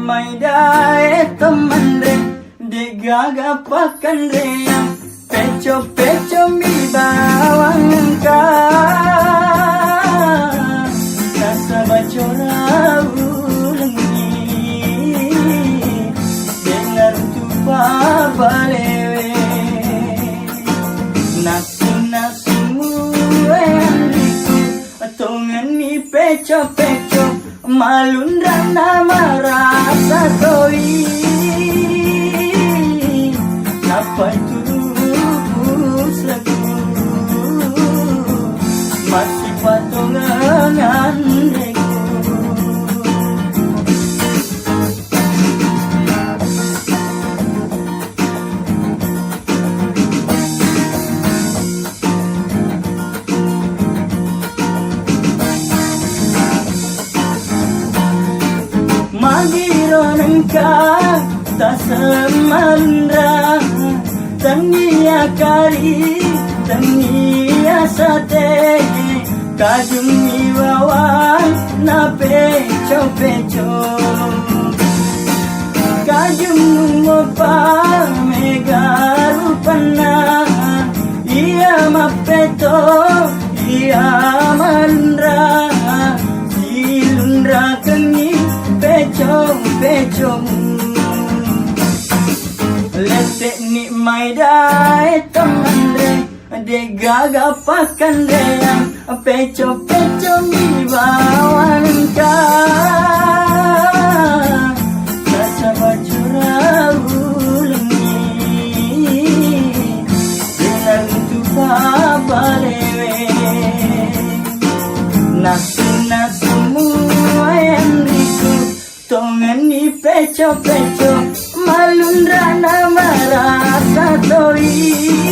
mai dae teman re de gaga pakan re yang peco mi bawang ka rasa bacora ulengi dengar tupa balewe nasi muendiku tongan ni peco malundran nama rasa toi napa terus lagu masih patongan deku Magironengka tak semandra tania kari tania sate kajung iwawan na peco kajung ngopa mega rupana iya mapeto iya mandra silundra kengi peco letek ni mai dae teman re de gaga pakan re yang peco mi bawan ka rasa bacura ulengi dengan tupa balewe nasi muendiku tongan ni peco malundra nama rasa toi